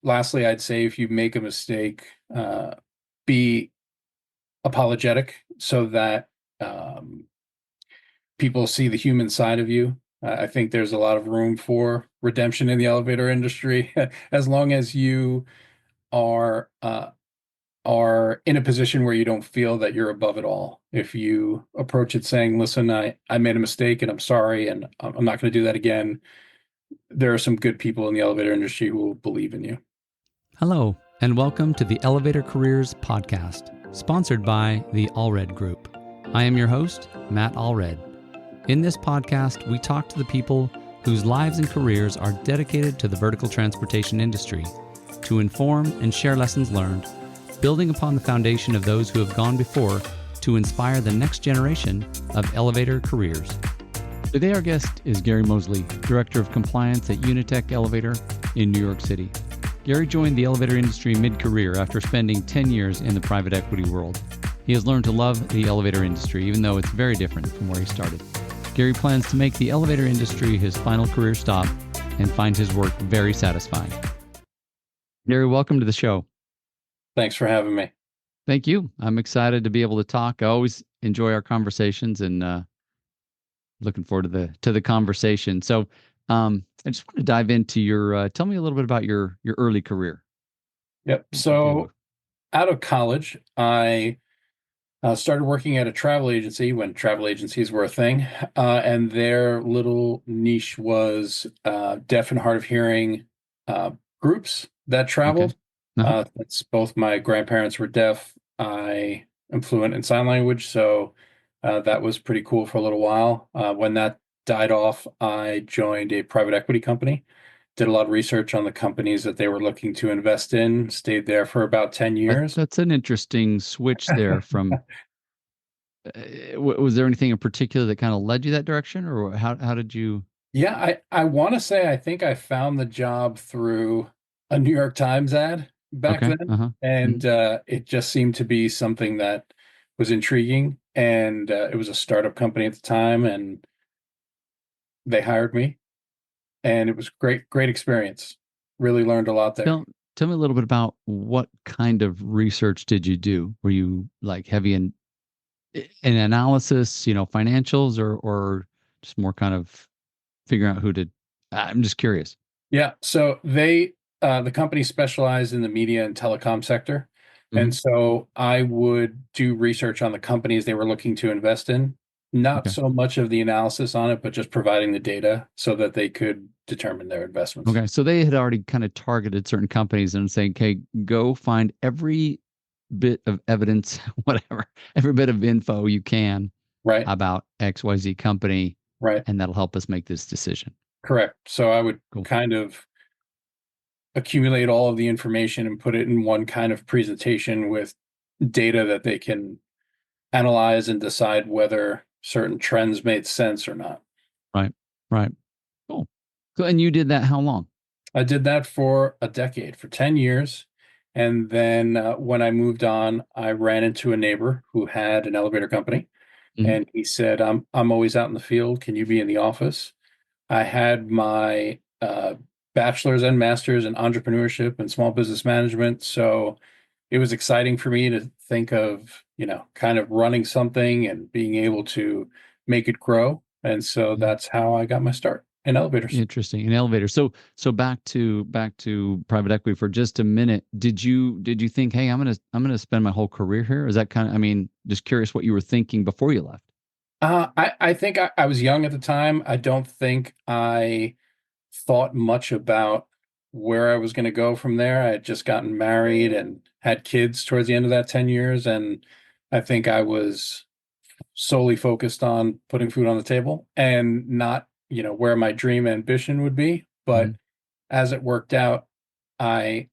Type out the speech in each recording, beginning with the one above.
lastly, I'd say if you make a mistake, be apologetic so that people see the human side of you. I think there's a lot of room for redemption in the elevator industry, as long as you are in a position where you don't feel that you're above it all. If you approach it saying, "Listen, I made a mistake and I'm sorry, and I'm not going to do that again," there are some good people in the elevator industry who will believe in you. Hello, and welcome to the Elevator Careers Podcast, sponsored by the Allred Group. I am your host, Matt Allred. In this podcast, we talk to the people whose lives and careers are dedicated to the vertical transportation industry to inform and share lessons learned, building upon the foundation of those who have gone before to inspire the next generation of elevator careers. Today, our guest is Gary Mosleh, Director of Compliance at UNITEC Elevator in New York City. Gary joined the elevator industry mid-career after spending 10 years in the private equity world. He has learned to love the elevator industry, even though it's very different from where he started. Gary plans to make the elevator industry his final career stop and finds his work very satisfying. Gary, welcome to the show. Thanks for having me. Thank you. I'm excited to be able to talk. I always enjoy our conversations and looking forward to the conversation. So I just want to dive into your, tell me a little bit about your early career. Yep. So out of college, I started working at a travel agency when travel agencies were a thing. And their little niche was deaf and hard of hearing groups that traveled. Okay. That's both my grandparents were deaf. I am fluent in sign language, so that was pretty cool for a little while. When that died off, I joined a private equity company, did a lot of research on the companies that they were looking to invest in, stayed there for about 10 years. That's an interesting switch there from, was there anything in particular that kind of led you that direction, or how did you? Yeah, I want to say I think I found the job through a New York Times ad back Okay. then, and it just seemed to be something that was intriguing, and it was a startup company at the time, and they hired me, and it was great experience. Really learned a lot there. Tell me a little bit about what kind of research did you do? Were you like heavy in analysis, financials, or just more kind of figuring out who to? I'm just curious. Yeah, so the company specialized in the media and telecom sector. And so I would do research on the companies they were looking to invest in, not so much of the analysis on it, but just providing the data so that they could determine their investments. Okay, so they had already kind of targeted certain companies and saying, okay, go find every bit of evidence, whatever, every bit of info you can about XYZ company, and that'll help us make this decision. Correct. So I would kind of accumulate all of the information and put it in one kind of presentation with data that they can analyze and decide whether certain trends made sense or not. Right. Cool. So, and you did that how long? I did that for a decade, for 10 years. And then when I moved on, I ran into a neighbor who had an elevator company. And he said, I'm always out in the field. Can you be in the office? I had my bachelor's and master's in entrepreneurship and small business management. So it was exciting for me to think of, kind of running something and being able to make it grow. And so that's how I got my start in elevators. Interesting. In elevators. So back to private equity for just a minute. Did you think, hey, I'm gonna spend my whole career here? Is that kind of, just curious what you were thinking before you left? I think I was young at the time. I don't think I thought much about where I was going to go from there. I had just gotten married and had kids towards the end of that 10 years. And I think I was solely focused on putting food on the table and not, where my dream ambition would be. But as it worked out, I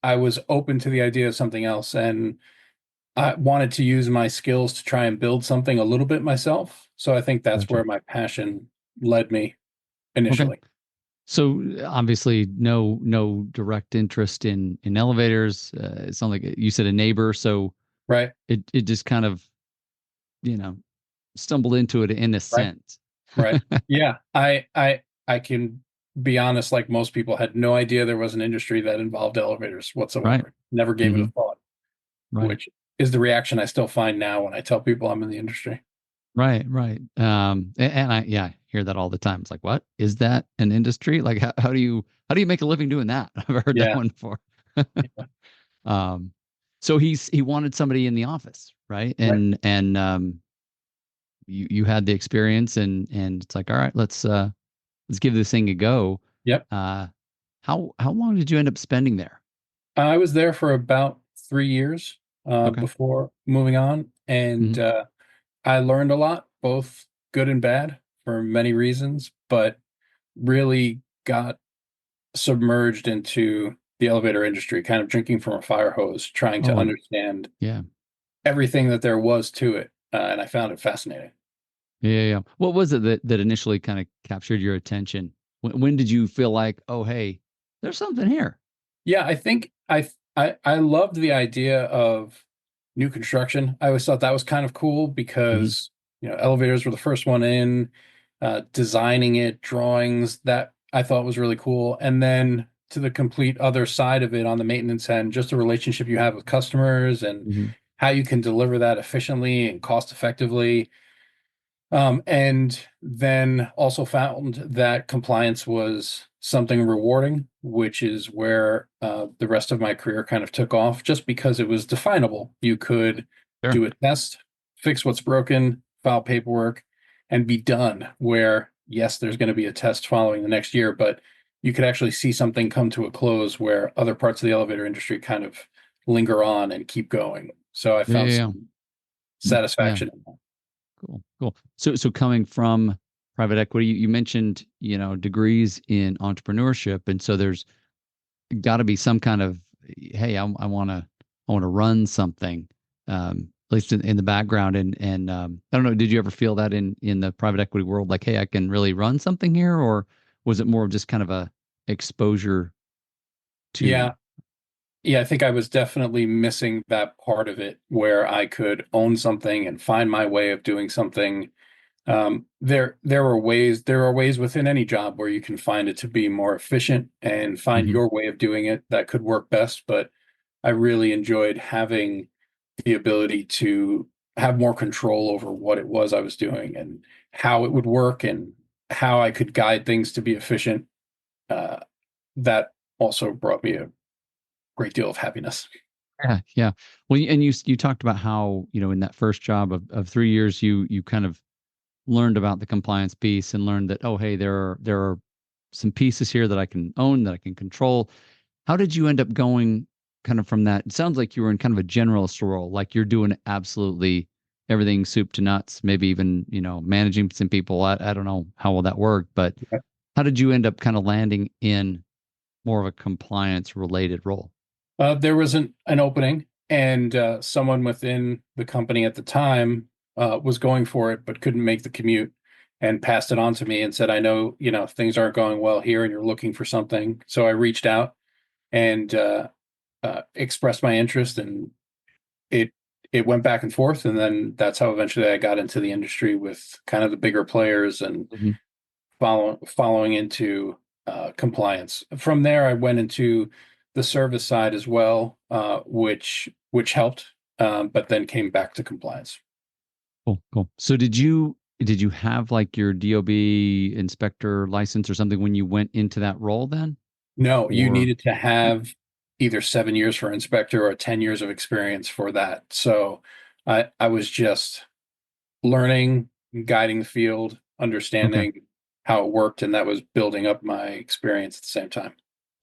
was open to the idea of something else. And I wanted to use my skills to try and build something a little bit myself. So I think that's where my passion led me initially. Okay. So obviously no direct interest in elevators. It sounds like you said a neighbor. So it just kind of, stumbled into it in a sense. Right. Yeah. I can be honest, like most people, had no idea there was an industry that involved elevators Right. whatsoever. Never gave it Hmm. a thought, Right. which is the reaction I still find now when I tell people I'm in the industry. Right. Right. And I, yeah, I hear that all the time. It's like, what is that an industry? Like, how do you make a living doing that? I've heard that Yeah. one before. Yeah. Um, so he wanted somebody in the office, right? Right. And you had the experience, and it's like, all right, let's give this thing a go. Yep. Uh, how long did you end up spending there? I was there for about 3 years Okay. before moving on, and Hmm. I learned a lot, both good and bad, for many reasons, but really got submerged into the elevator industry, kind of drinking from a fire hose, trying to Oh, understand yeah. everything that there was to it, and I found it fascinating. Yeah. What was it that initially kind of captured your attention? When did you feel like, oh, hey, there's something here? Yeah, I think I loved the idea of new construction. I always thought that was kind of cool Hmm. because, elevators were the first one in, designing it, drawings, that I thought was really cool. And then to the complete other side of it on the maintenance end, just the relationship you have with customers and Hmm. how you can deliver that efficiently and cost effectively. And then also found that compliance was something rewarding, which is where the rest of my career kind of took off just because it was definable. You could Sure. do a test, fix what's broken, file paperwork, and be done. Where, yes, there's going to be a test following the next year, but you could actually see something come to a close where other parts of the elevator industry kind of linger on and keep going. So I found Yeah. some Yeah. satisfaction in that. Cool. So coming from private equity, you mentioned, degrees in entrepreneurship, and so there's got to be some kind of, hey, I want to run something, at least in the background. And I don't know, did you ever feel that in the private equity world, like, hey, I can really run something here, or was it more of just kind of a exposure to? Yeah, Yeah, I think I was definitely missing that part of it where I could own something and find my way of doing something. There are ways within any job where you can find it to be more efficient and find Mhm. your way of doing it that could work best. But I really enjoyed having the ability to have more control over what it was I was doing and how it would work and how I could guide things to be efficient. Uh, that also brought me a great deal of happiness. Yeah. Well, and you talked about how, in that first job of 3 years, you kind of learned about the compliance piece and learned that, oh, hey, there are some pieces here that I can own, that I can control. How did you end up going kind of from that? It sounds like you were in kind of a generalist role, like you're doing absolutely everything soup to nuts, maybe even, managing some people. I don't know how well that worked, but how did you end up kind of landing in more of a compliance related role? There was an opening, and someone within the company at the time was going for it, but couldn't make the commute, and passed it on to me and said, "I know, things aren't going well here, and you're looking for something." So I reached out and expressed my interest, and it it went back and forth, and then that's how eventually I got into the industry with kind of the bigger players and Mhm. following into compliance. From there, I went into the service side as well, which helped, but then came back to compliance. Cool. So did you have like your DOB inspector license or something when you went into that role then? No, you Or needed to have either 7 years for inspector or 10 years of experience for that. So I was just learning, guiding the field, okay. understanding how it worked, and that was building up my experience at the same time.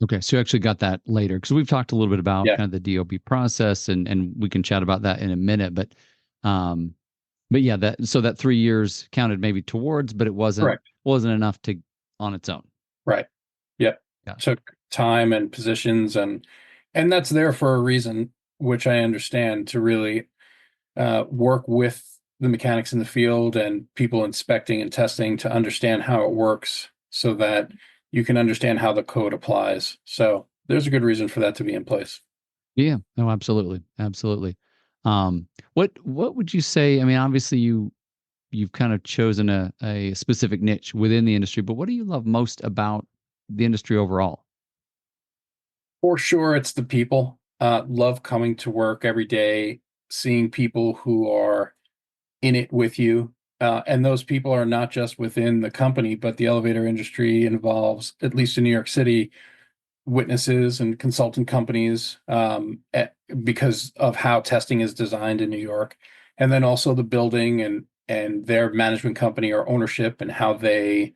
Okay, so you actually got that later because we've talked a little bit about Yeah, kind of the DOB process, and we can chat about that in a minute. Um, but yeah, that 3 years counted maybe towards, but it wasn't correct. wasn't enough to on its own. Right. Yep. Got Took time and positions, and that's there for a reason, which I understand, to really work with the mechanics in the field and people inspecting and testing to understand how it works so that you can understand how the code applies. So there's a good reason for that to be in place. Yeah, no, absolutely, absolutely. What would you say? I mean, obviously you've kind of chosen a specific niche within the industry, but what do you love most about the industry overall? For sure, it's the people. Love coming to work every day, seeing people who are in it with you. And those people are not just within the company, but the elevator industry involves, at least in New York City, witnesses and consultant companies, because of how testing is designed in New York. And then also the building and their management company or ownership and how they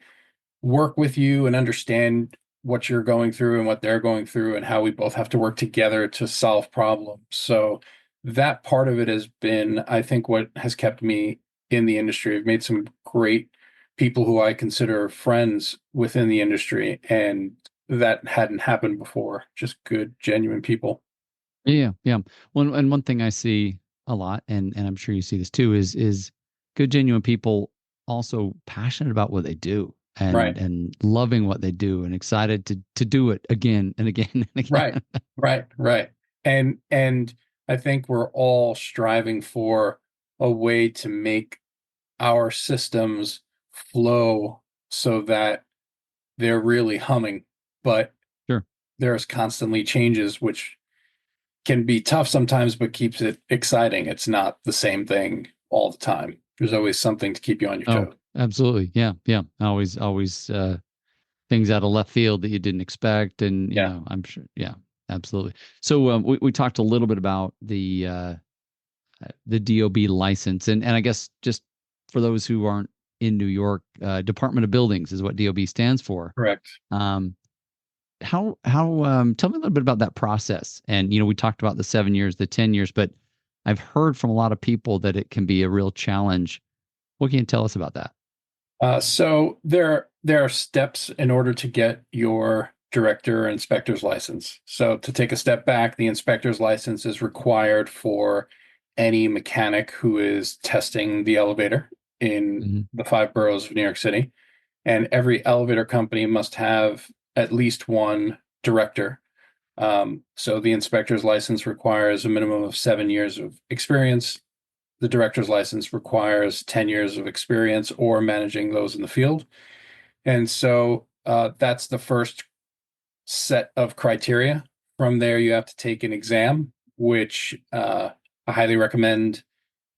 work with you and understand what you're going through and what they're going through and how we both have to work together to solve problems. So that part of it has been, I think, what has kept me in the industry. I've made some great people who I consider friends within the industry, and that hadn't happened before. Just good, genuine people. Yeah, yeah. Well, and one thing I see a lot, and I'm sure you see this too, is good, genuine people also passionate about what they do Right, and loving what they do and excited to do it again and again and right, again. right. And I think we're all striving for a way to make our systems flow so that they're really humming, but Sure. there's constantly changes, which can be tough sometimes, but keeps it exciting. It's not the same thing all the time. There's always something to keep you on your Oh, toes. absolutely. Yeah, yeah. Always things out of left field that you didn't expect, and Yeah, I'm sure. Yeah, absolutely. So we talked a little bit about the DOB license, and I guess just for those who aren't in New York, Department of Buildings is what DOB stands for. correct. Um, how tell me a little bit about that process. And we talked about the 7 years, the 10 years, but I've heard from a lot of people that it can be a real challenge. What can you tell us about that? So there are steps in order to get your director or inspector's license. So to take a step back, the inspector's license is required for any mechanic who is testing the elevator in Hmm. the five boroughs of New York City. And every elevator company must have at least one director. So the inspector's license requires a minimum of 7 years of experience. The director's license requires 10 years of experience or managing those in the field. And so that's the first set of criteria. From there, you have to take an exam, which I highly recommend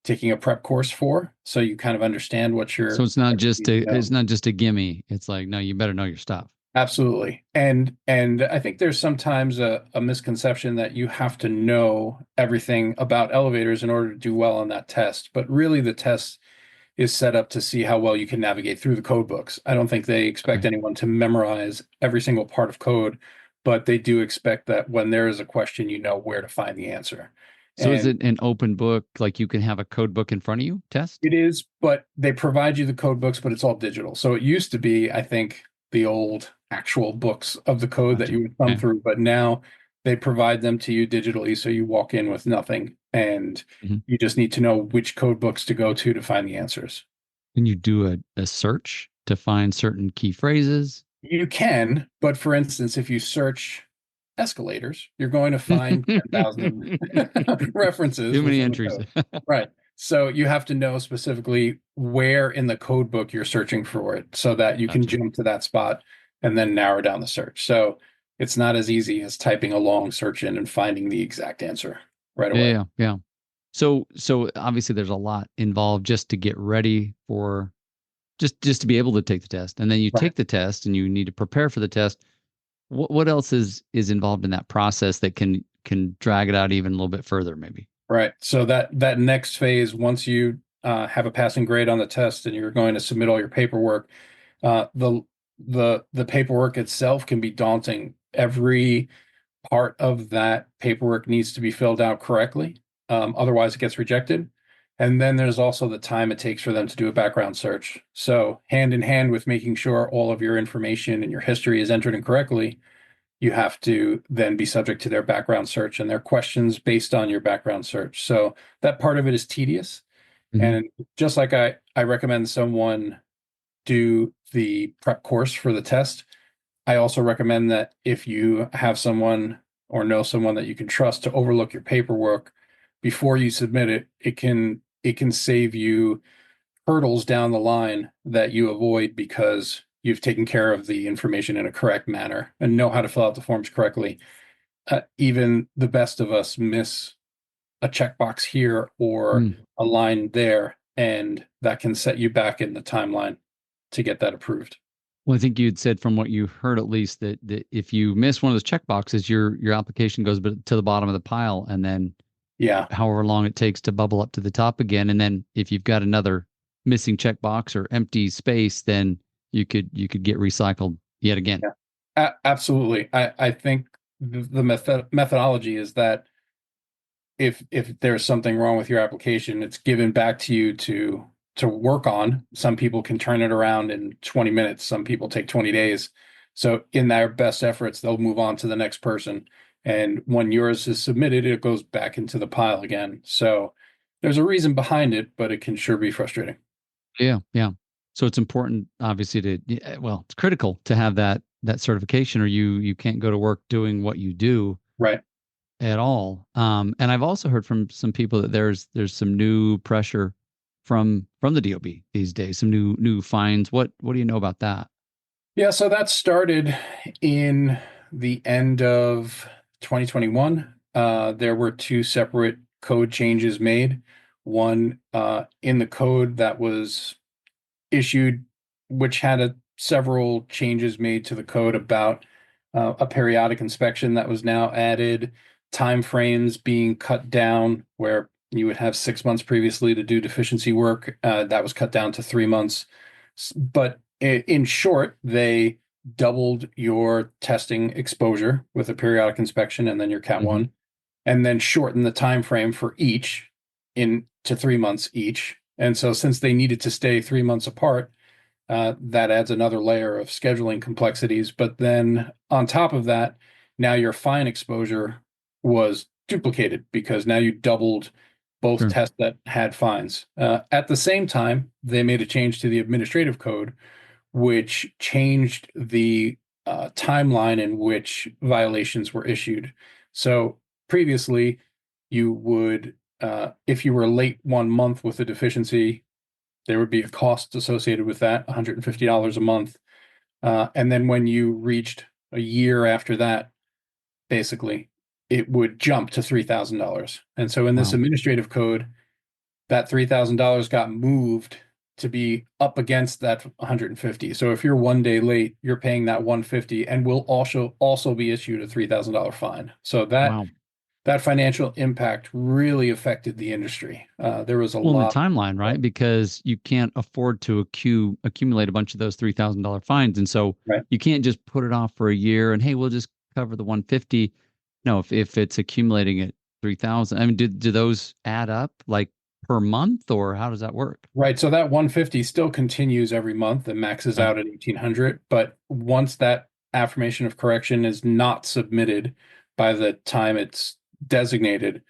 taking a prep course for, so you kind of understand what So you're it's not what you just need to know. it's not just a gimme. It's like, no, you better know your stuff. Absolutely. And I think there's sometimes a misconception that you have to know everything about elevators in order to do well on that test. But really the test is set up to see how well you can navigate through the code books. I don't think they expect Okay. anyone to memorize every single part of code, but they do expect that when there is a question, you know where to find the answer. So is And it an open book? Like you can have a code book in front of you, test? it is, but they provide you the code books, but it's all digital. So it used to be, I think, the old actual books of the code that Gotcha. you would thumb Okay. through, but now they provide them to you digitally. So you walk in with nothing and Mhm. you just need to know which code books to go to find the answers. Can you do a search to find certain key phrases? You can, but for instance, if you search escalators, you're going to Too find 10,000 references many within the entries. code. Right. So you have to know specifically where in the code book you're searching for it so that you can Gotcha. jump to that spot and then narrow down the search. So it's not as easy as typing a long search in and finding the exact answer right Yeah, away. yeah, yeah. So obviously there's a lot involved just to get ready for just to be able to take the test. And then you Right. take the test and you need to prepare for the test. What else is involved in that process that can drag it out even a little bit further, maybe? Right. So that next phase, once you have a passing grade on the test and you're going to submit all your paperwork, Uh, the the paperwork itself can be daunting. Every part of that paperwork needs to be filled out correctly. Otherwise, it gets rejected. And then there's also the time it takes for them to do a background search. So, hand in hand with making sure all of your information and your history is entered in correctly, you have to then be subject to their background search and their questions based on your background search. So, that part of it is tedious. Hmm. And just like I recommend someone do the prep course for the test, I also recommend that if you have someone or know someone that you can trust to overlook your paperwork before you submit it, it can save you hurdles down the line that you avoid because you've taken care of the information in a correct manner and know how to fill out the forms correctly. Even the best of us miss a checkbox here or Mm. a line there, and that can set you back in the timeline to get that approved. Well, I think you'd said from what you heard at least that if you miss one of those check boxes, your application goes to the bottom of the pile, and then Yeah. however long it takes to bubble up to the top again. And then if you've got another missing checkbox or empty space, then you could get recycled yet again. Yeah. Absolutely. I think the methodology is that if there's something wrong with your application, it's given back to you to work on. Some people can turn it around in 20 minutes. Some people take 20 days. So in their best efforts, they'll move on to the next person. And when yours is submitted, it goes back into the pile again. So there's a reason behind it, but it can sure be frustrating. Yeah, yeah. So it's important, obviously, well, it's critical to have that certification, or you can't go to work doing what you do Right. at all. And I've also heard from some people that there's some new pressure from the DOB these days, some new fines. What do you know about that? Yeah, so that started in the end of 2021. There were two separate code changes made. One in the code that was issued, which had several changes made to the code about a periodic inspection that was now added, time frames being cut down, where you would have 6 months previously to do deficiency work. That was cut down to 3 months. But in short, they doubled your testing exposure with a periodic inspection and then your Cat Hmm. 1, and then shortened the time frame for each in to 3 months each. And so since they needed to stay 3 months apart, that adds another layer of scheduling complexities. But then on top of that, now your fine exposure was duplicated because now you doubled both Sure. tests that had fines. At the same time, they made a change to the administrative code, which changed the timeline in which violations were issued. So previously, you would, if you were late 1 month with a deficiency, there would be a cost associated with that, $150 a month. And then when you reached a year after that, basically, it would jump to $3,000. And so in this Wow. administrative code, that $3,000 got moved to be up against that 150. So if you're 1 day late, you're paying that 150 and will also be issued a $3,000 fine. So Wow. that financial impact really affected the industry. There was a Well, in the lot. timeline, right? Because you can't afford to accumulate a bunch of those $3,000 fines, and so Right. you can't just put it off for a year and hey, we'll just cover the 150. No, if it's accumulating at 3,000, I mean, do those add up like per month, or how does that work? Right. So that 150 still continues every month and maxes Okay. out at 1,800. But once that affirmation of correction is not submitted by the time it's designated,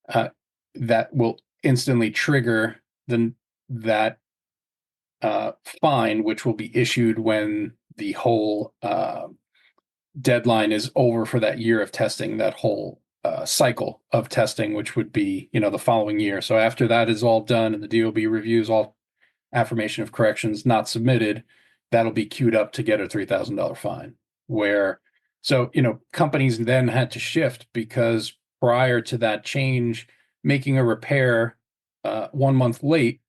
uh, that will instantly trigger that fine, which will be issued when the whole deadline is over for that year of testing, that whole cycle of testing, which would be, the following year. So after that is all done and the DOB reviews all affirmation of corrections not submitted, that'll be queued up to get a $3,000 fine. Companies then had to shift because prior to that change, making a repair 1 month late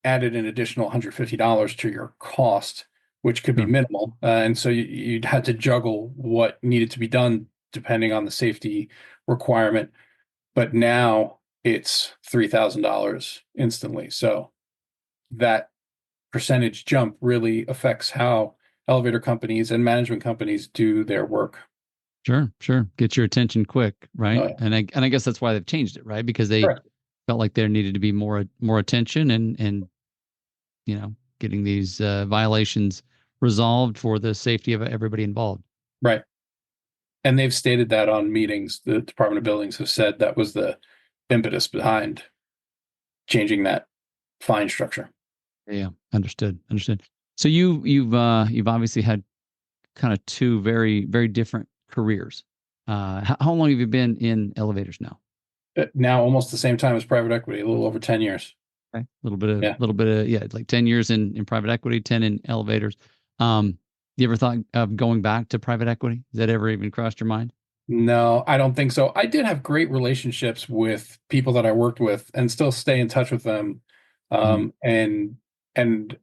added an additional $150 to your cost, which could be Sure. minimal. And so you'd had to juggle what needed to be done depending on the safety requirement. But now it's $3,000 instantly. So that percentage jump really affects how elevator companies and management companies do their work. Sure, sure. Get your attention quick, right? Oh, yeah. And I guess that's why they've changed it, right? Because they Correct. felt like there needed to be more attention and getting these violations resolved for the safety of everybody involved. Right. And they've stated that on meetings. The Department of Buildings have said that was the impetus behind changing that fine structure. Yeah, understood, understood. So you've obviously had kind of two very very different careers. How long have you been in elevators now? Now, almost the same time as private equity, a little over 10 years. Okay, Yeah. little bit of yeah, like 10 years in private equity, 10 in elevators. You ever thought of going back to private equity? Has that ever even crossed your mind? No, I don't think so. I did have great relationships with people that I worked with and still stay in touch with them. Mhm. And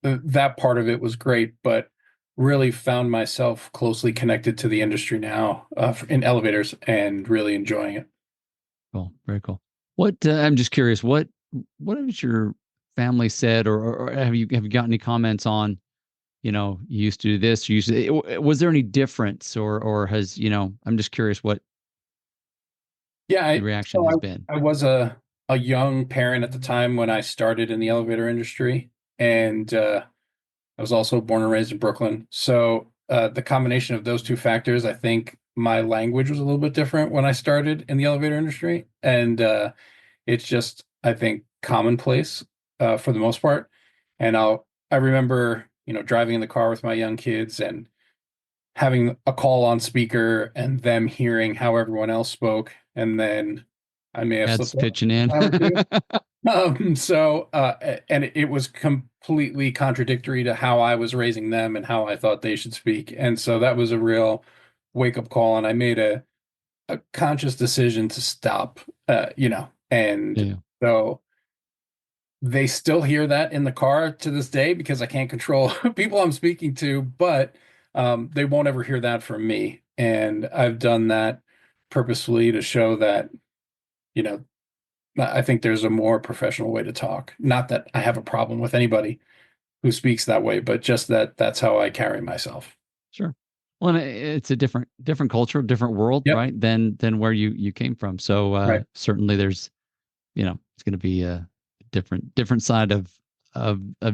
that part of it was great, but really found myself closely connected to the industry now, in elevators and really enjoying it. Cool. Very cool. What I'm just curious, what has your family said, or have you gotten any comments on, you used to do this, you used to, was there any difference, or has, I'm just curious what Yeah, the reaction so has been. I was a young parent at the time when I started in the elevator industry, and I was also born and raised in Brooklyn. So the combination of those two factors, I think my language was a little bit different when I started in the elevator industry, and it's just, I think, commonplace for the most part. And I remember, driving in the car with my young kids and having a call on speaker and them hearing how everyone else spoke, and then I may have That's slipped up pitching a in. time or two. And it was completely contradictory to how I was raising them and how I thought they should speak. And so that was a real wake up call. And I made a conscious decision to stop, and Yeah, so they still hear that in the car to this day because I can't control people I'm speaking to, but they won't ever hear that from me. And I've done that purposefully to show that, you know, I think there's a more professional way to talk. Not that I have a problem with anybody who speaks that way, but just that that's how I carry myself. sure. Well, and it's a different culture, different world, Yep. right? Than where you came from. So Right. certainly there's, it's going to be a different side of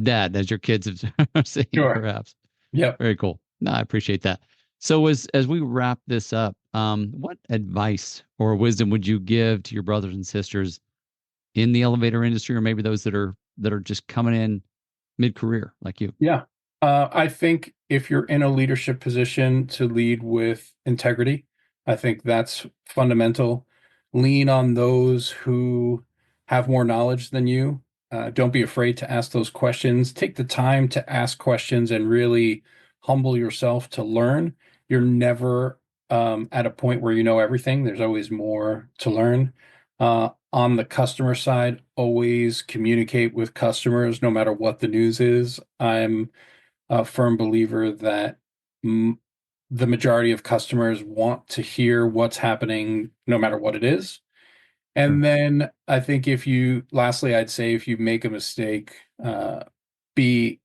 dad, as your kids are saying, Sure. perhaps. Yep. Very cool. No, I appreciate that. So as we wrap this up, what advice or wisdom would you give to your brothers and sisters in the elevator industry, or maybe those that are just coming in mid-career like you? Yeah. I think if you're in a leadership position, to lead with integrity. I think that's fundamental. Lean on those who have more knowledge than you. Don't be afraid to ask those questions. Take the time to ask questions and really humble yourself to learn. You're never at a point where you know everything. There's always more to learn. On the customer side, always communicate with customers no matter what the news is. I'm a firm believer that m the majority of customers want to hear what's happening no matter what it is. Sure. And then I think lastly, I'd say if you make a mistake, be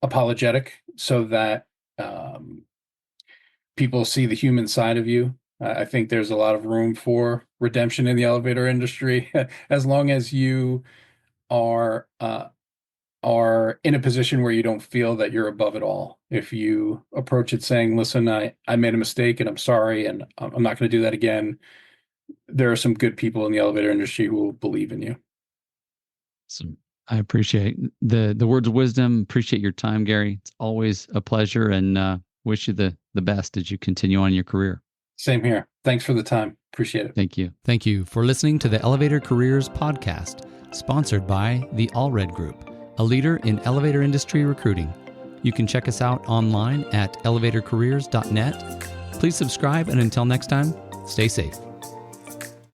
apologetic so that people see the human side of you. I think there's a lot of room for redemption in the elevator industry as long as you are are in a position where you don't feel that you're above it all. If you approach it saying, listen, I made a mistake and I'm sorry, and I'm not going to do that again, there are some good people in the elevator industry who will believe in you. So I appreciate the words of wisdom. Appreciate your time, Gary. It's always a pleasure, and wish you the best as you continue on your career. Same here. Thanks for the time. Appreciate it. Thank you. Thank you for listening to the Elevator Careers Podcast, sponsored by the Allred Group, a leader in elevator industry recruiting. You can check us out online at elevatorcareers.net. Please subscribe, and until next time, stay safe.